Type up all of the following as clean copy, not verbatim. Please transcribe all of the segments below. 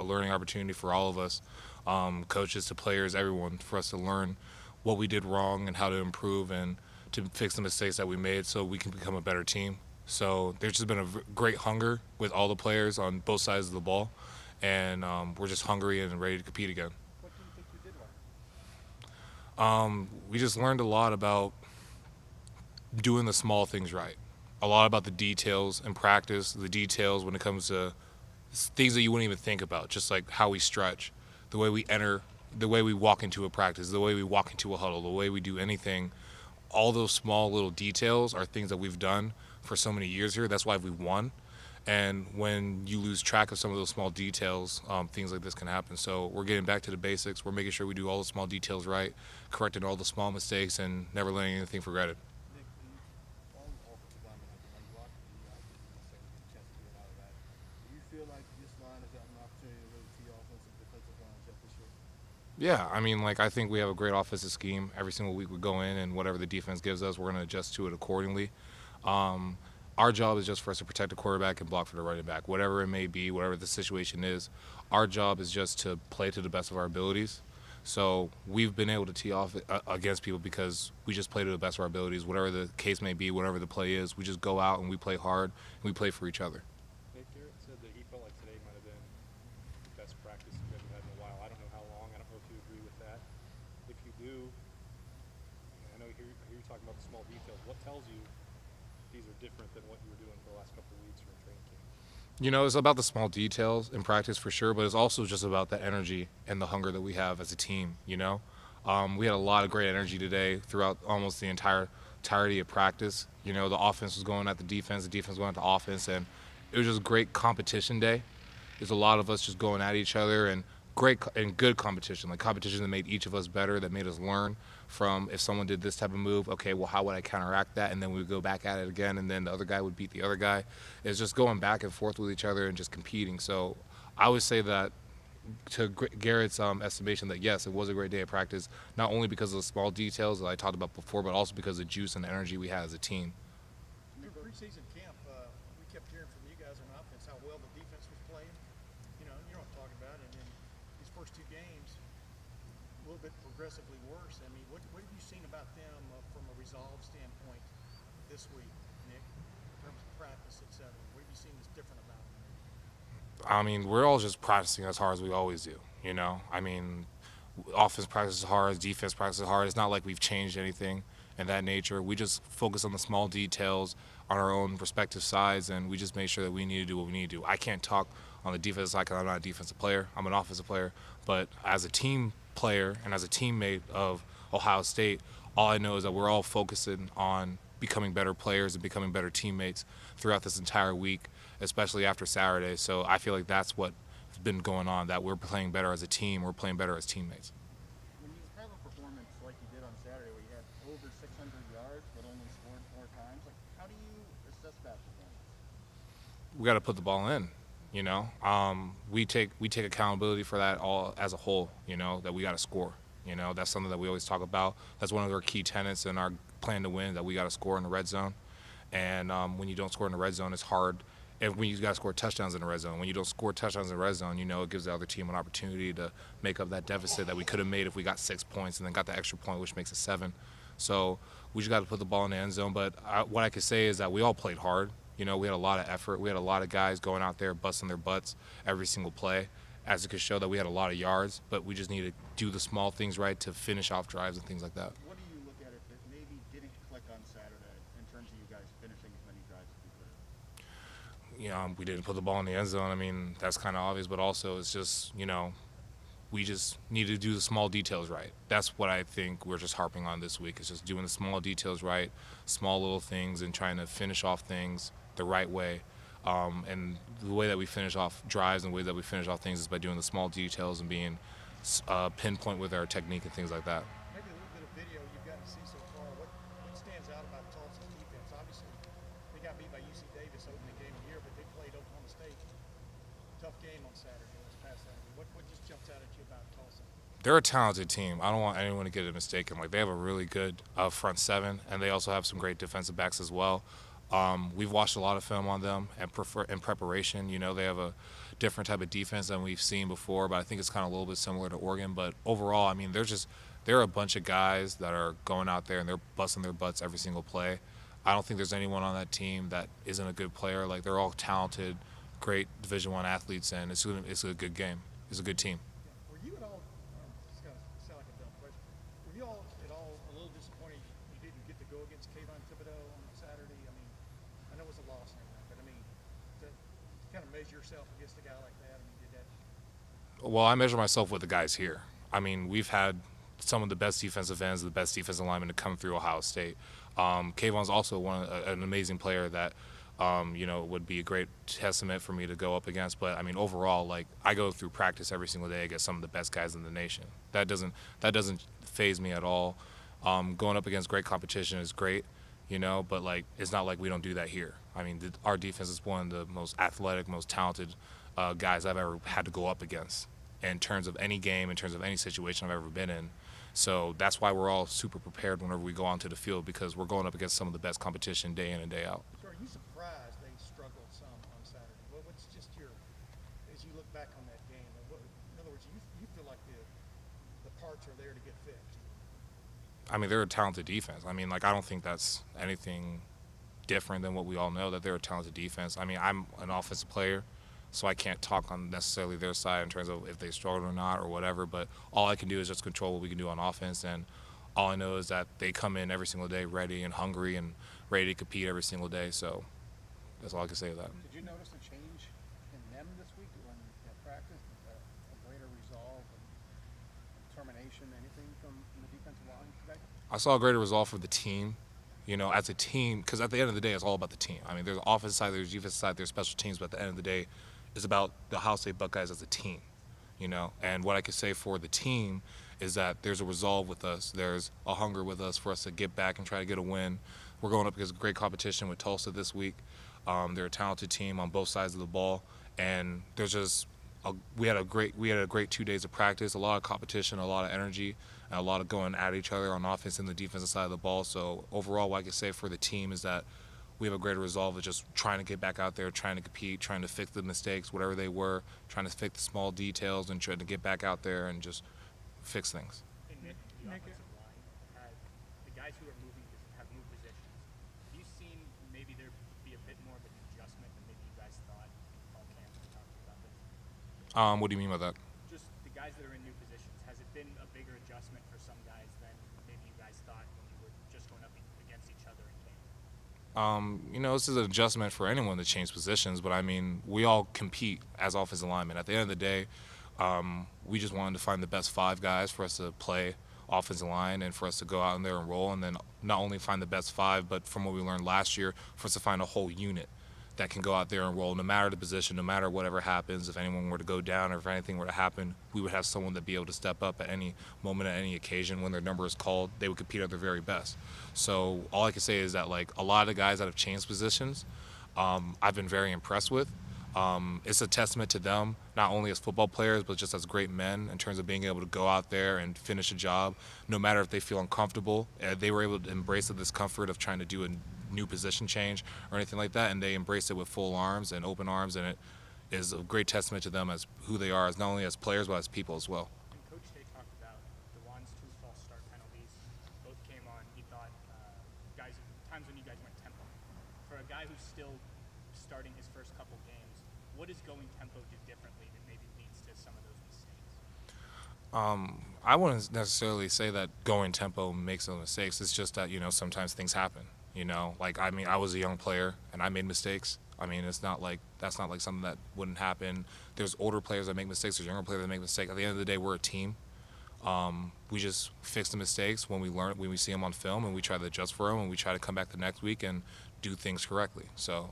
learning opportunity for all of us, coaches to players, everyone, for us to learn what we did wrong and how to improve and to fix the mistakes that we made so we can become a better team. So there's just been a great hunger with all the players on both sides of the ball, and we're just hungry and ready to compete again. What do you think you did wrong? We just learned a lot about doing the small things right. A lot about the details in practice, the details when it comes to things that you wouldn't even think about, just like how we stretch, the way we enter, the way we walk into a practice, the way we walk into a huddle, the way we do anything. All those small little details are things that we've done for so many years here. That's why we've won. And when you lose track of some of those small details, things like this can happen. So we're getting back to the basics. We're making sure we do all the small details right, correcting all the small mistakes, and never letting anything for granted. Nick, the all offensive linemen like the run block, you guys didn't necessarily get a chance to do a lot of that. Do you feel like this line has gotten an opportunity to really tee offensive defensive lines up this year? Yeah, I mean, like I think we have a great offensive scheme. Every single week we go in, and whatever the defense gives us, we're going to adjust to it accordingly. Um, our job is just for us to protect the quarterback and block for the running back, whatever it may be, whatever the situation is. Our job is just to play to the best of our abilities. So we've been able to tee off against people because we just play to the best of our abilities, whatever the case may be, whatever the play is. We just go out and we play hard and we play for each other. Nick Garrett said that he felt like today might have been the best practice you guys have had in a while. I don't know how long. I don't know if you agree with that. If you do, I know I hear you talking about the small details. What tells you these are different than what you were doing for the last couple of weeks or in training camp? You know, it's about the small details in practice for sure, but it's also just about the energy and the hunger that we have as a team. We had a lot of great energy today throughout almost the entirety of practice. The offense was going at the defense was going at the offense, and it was just a great competition day. There's a lot of us just going at each other and great and good competition, like competition that made each of us better, that made us learn from if someone did this type of move, okay, well, how would I counteract that? And then we would go back at it again, and then the other guy would beat the other guy. It's just going back and forth with each other and just competing. So I would say that to Garrett's estimation that yes, it was a great day of practice, not only because of the small details that I talked about before, but also because of the juice and the energy we had as a team. Through preseason camp, we kept hearing from you guys on offense how well the defense was playing. You know what I'm talking about. And then these first two games, a little bit progressively worse. I mean, what have you seen about them from a resolve standpoint this week, Nick, in terms of practice, et cetera? What have you seen that's different about them? I mean, we're all just practicing as hard as we always do. I mean, offense practices hard, defense practices hard. It's not like we've changed anything in that nature. We just focus on the small details on our own respective sides, and we just make sure that we need to do what we need to do. I can't talk on the defensive side because I'm not a defensive player. I'm an offensive player. But as a team player and as a teammate of Ohio State, all I know is that we're all focusing on becoming better players and becoming better teammates throughout this entire week, especially after Saturday. So I feel like that's what's been going on, that we're playing better as a team, we're playing better as teammates. When you have a performance like you did on Saturday, where you had over 600 yards but only scored 4 times, like how do you assess that performance? We got to put the ball in. We take accountability for that all as a whole. That we got to score. That's something that we always talk about. That's one of our key tenets in our plan to win, that we got to score in the red zone. And when you don't score in the red zone, it's hard. And when you got to score touchdowns in the red zone, when you don't score touchdowns in the red zone, it gives the other team an opportunity to make up that deficit that we could have made if we got 6 points and then got the extra point, which makes it 7. So we just got to put the ball in the end zone. But what I could say is that we all played hard. We had a lot of effort. We had a lot of guys going out there busting their butts every single play, as it could show that we had a lot of yards. But we just need to do the small things right to finish off drives and things like that. What do you look at it that maybe didn't click on Saturday in terms of you guys finishing as many drives as you could? We didn't put the ball in the end zone. I mean, that's kind of obvious, but also it's just, we just need to do the small details right. That's what I think we're just harping on this week. It's just doing the small details right, small little things, and trying to finish off things the right way. And the way that we finish off drives and the way that we finish off things is by doing the small details and being pinpoint with our technique and things like that. Maybe a little bit of video you've got to see so far. What stands out about Tulsa's defense? Obviously, they got beat by UC Davis opening game of the year, but they played Oklahoma State. Tough game on Saturday, this past Saturday. What just jumps out at you about Tulsa? They're a talented team. I don't want anyone to get it mistaken. Like, they have a really good front seven, and they also have some great defensive backs as well. We've watched a lot of film on them and in preparation. They have a different type of defense than we've seen before, but I think it's kind of a little bit similar to Oregon. But overall, I mean, there are a bunch of guys that are going out there and they're busting their butts every single play. I don't think there's anyone on that team that isn't a good player. Like, they're all talented, great Division I athletes, and it's a good game. It's a good team. Yeah. Were you at all? It's gonna sound like a dumb question. Were you all at all a little disappointed you didn't get to go against Kayvon Thibodeau on Saturday? I mean, I know it was a loss and everything, but I mean, to kind of measure yourself against a guy like that, I mean, did that? Well, I measure myself with the guys here. I mean, we've had some of the best defensive ends, the best defensive linemen to come through Ohio State. Kayvon's also an amazing player that, would be a great testament for me to go up against. But I mean, overall, like, I go through practice every single day against some of the best guys in the nation. That doesn't faze me at all. Going up against great competition is great, but like, it's not like we don't do that here. I mean, our defense is one of the most athletic, most talented guys I've ever had to go up against in terms of any game, in terms of any situation I've ever been in. So that's why we're all super prepared whenever we go onto the field, because we're going up against some of the best competition day in and day out. So are you surprised they struggled some on Saturday? What's just as you look back on that game, in other words, you feel like the parts are there to get fixed? I mean, they're a talented defense. I mean, like, I don't think that's anything different than what we all know, that they're a talented defense. I mean, I'm an offensive player, so I can't talk on necessarily their side in terms of if they struggled or not or whatever, but all I can do is just control what we can do on offense, and all I know is that they come in every single day ready and hungry and ready to compete every single day, so that's all I can say to that. Did you notice a change in them this week when practice? A greater resolve, and determination, anything from the defensive line today? I saw a greater resolve for the team, as a team, because at the end of the day, it's all about the team. I mean, there's offensive side, there's defensive side, there's special teams, but at the end of the day, it's about the Ohio State Buckeyes as a team, And what I can say for the team is that there's a resolve with us. There's a hunger with us for us to get back and try to get a win. We're going up against great competition with Tulsa this week. They're a talented team on both sides of the ball, and there's just we had a great 2 days of practice, a lot of competition, a lot of energy, and a lot of going at each other on offense and the defensive side of the ball. So overall, what I can say for the team is that we have a greater resolve of just trying to get back out there, trying to compete, trying to fix the mistakes, whatever they were, trying to fix the small details, and trying to get back out there and just fix things. And Nick, the offensive line has the guys who are have moved positions. Have you seen maybe there be a bit more of an adjustment than maybe you guys thought in fall camp when you talked about this? What do you mean by that? Just the guys that are in new positions. Has it been a bigger adjustment for some guys than maybe you guys thought when you were just going up against each other in camp? This is an adjustment for anyone to change positions, but I mean, we all compete as offensive linemen. At the end of the day, we just wanted to find the best 5 guys for us to play offensive line and for us to go out in there and roll, and then not only find the best 5, but from what we learned last year, for us to find a whole unit that can go out there and roll no matter the position, no matter whatever happens. If anyone were to go down or if anything were to happen, we would have someone that be able to step up at any moment, at any occasion. When their number is called, they would compete at their very best. So all I can say is that, like, a lot of the guys that have changed positions, I've been very impressed with. It's a testament to them, not only as football players, but just as great men in terms of being able to go out there and finish a job, no matter if they feel uncomfortable. They were able to embrace the discomfort of trying to do a new position change or anything like that, and they embraced it with full arms and open arms, and it is a great testament to them as who they are, as not only as players, but as people as well. And Coach Day talked about DeJuan's 2 false start penalties. Both came on. He thought times when you guys went tempo. For a guy who's still starting his first couple games, what does going tempo do differently that maybe leads to some of those mistakes? I wouldn't necessarily say that going tempo makes those mistakes. It's just that, sometimes things happen. Like, I mean, I was a young player and I made mistakes. I mean, that's not like something that wouldn't happen. There's older players that make mistakes. There's younger players that make mistakes. At the end of the day, we're a team. We just fix the mistakes when we see them on film, and we try to adjust for them, and we try to come back the next week and do things correctly. So,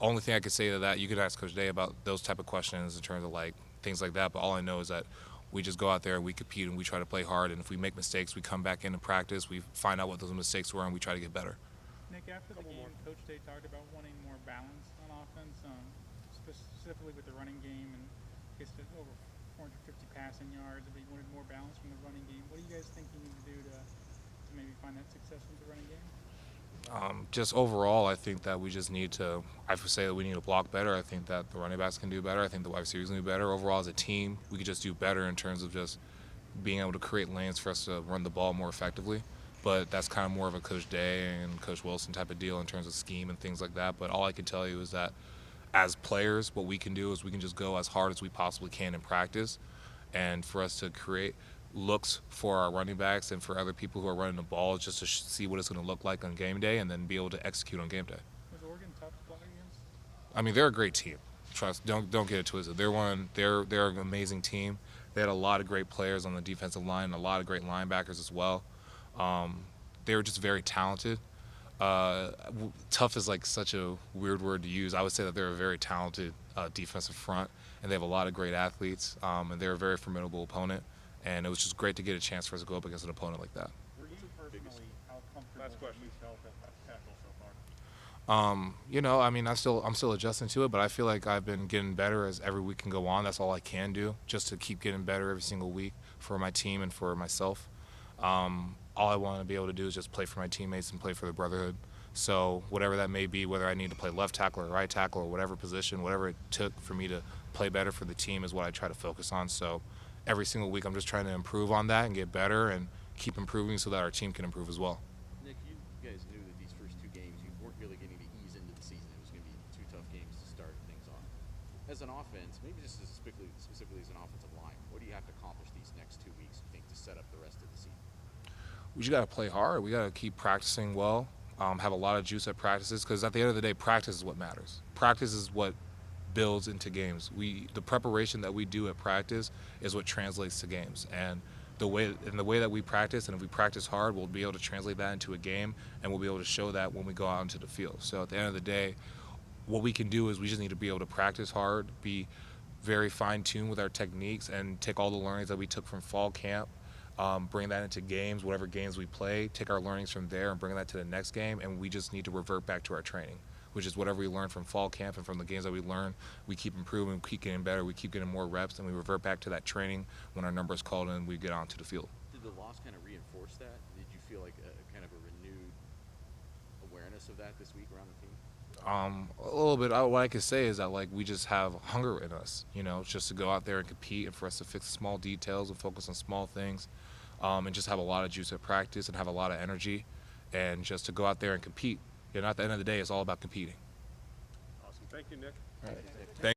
only thing I could say to that, you could ask Coach Day about those type of questions in terms of like things like that. But all I know is that we just go out there and we compete and we try to play hard. And if we make mistakes, we come back into practice, we find out what those mistakes were, and we try to get better. Nick, after the game, Coach Day talked about wanting more balance on offense, specifically with the running game, and I guess there's over 450 passing yards. But he wanted more balance from the running game. What do you guys think you need to do to maybe find that success with the running game? Just overall, I think that we just need to. I would say that we need to block better. I think that the running backs can do better. I think the wide receivers can do better. Overall, as a team, we could just do better in terms of just being able to create lanes for us to run the ball more effectively. But that's kind of more of a Coach Day and Coach Wilson type of deal in terms of scheme and things like that. But all I can tell you is that as players, what we can do is we can just go as hard as we possibly can in practice, and for us to create looks for our running backs and for other people who are running the ball just to see what it's going to look like on game day and then be able to execute on game day. Was Oregon tough to play against? I mean, they're a great team. Trust, don't get it twisted. They're an amazing team. They had a lot of great players on the defensive line, and a lot of great linebackers as well. They were just very talented. Tough is like such a weird word to use. I would say that they're a very talented defensive front, and they have a lot of great athletes, and they're a very formidable opponent. And it was just great to get a chance for us to go up against an opponent like that. Were you personally, how comfortable Last question. you felt at left tackle so far? You know, I mean, I'm still adjusting to it, but I feel like I've been getting better as every week can go on. That's all I can do, just to keep getting better every single week for my team and for myself. All I want to be able to do is just play for my teammates and play for the brotherhood. So whatever that may be, whether I need to play left tackle or right tackle or whatever position, whatever it took for me to play better for the team is what I try to focus on. So every single week I'm just trying to improve on that and get better and keep improving so that our team can improve as well. Nick, you guys knew that these first two games you weren't really getting to ease into the season. It was going to be two tough games to start things off. As an offense, maybe just as specifically as an offensive line, what do you have to accomplish these next 2 weeks, you think, to set up the rest of the season? We just got to play hard. We got to keep practicing well, have a lot of juice at practices, because at the end of the day, practice is what matters. Practice is what builds into games. The preparation that we do at practice is what translates to games. And the way that we practice, and if we practice hard, we'll be able to translate that into a game, and we'll be able to show that when we go out into the field. So at the end of the day, what we can do is we just need to be able to practice hard, be very fine-tuned with our techniques, and take all the learnings that we took from fall camp, bring that into games, whatever games we play, take our learnings from there and bring that to the next game, and we just need to revert back to our training, which is whatever we learned from fall camp and from the games that we learn, we keep improving, we keep getting better, we keep getting more reps, and we revert back to that training when our number is called and we get onto the field. Did the loss kind of reinforce that? Did you feel like a kind of a renewed awareness of that this week around the team? A little bit. What I could say is that like we just have hunger in us, you know, just to go out there and compete, and for us to fix small details and focus on small things, and just have a lot of juice at practice and have a lot of energy, and just to go out there and compete. You know, at the end of the day, it's all about competing. Awesome. Thank you, Nick. Thank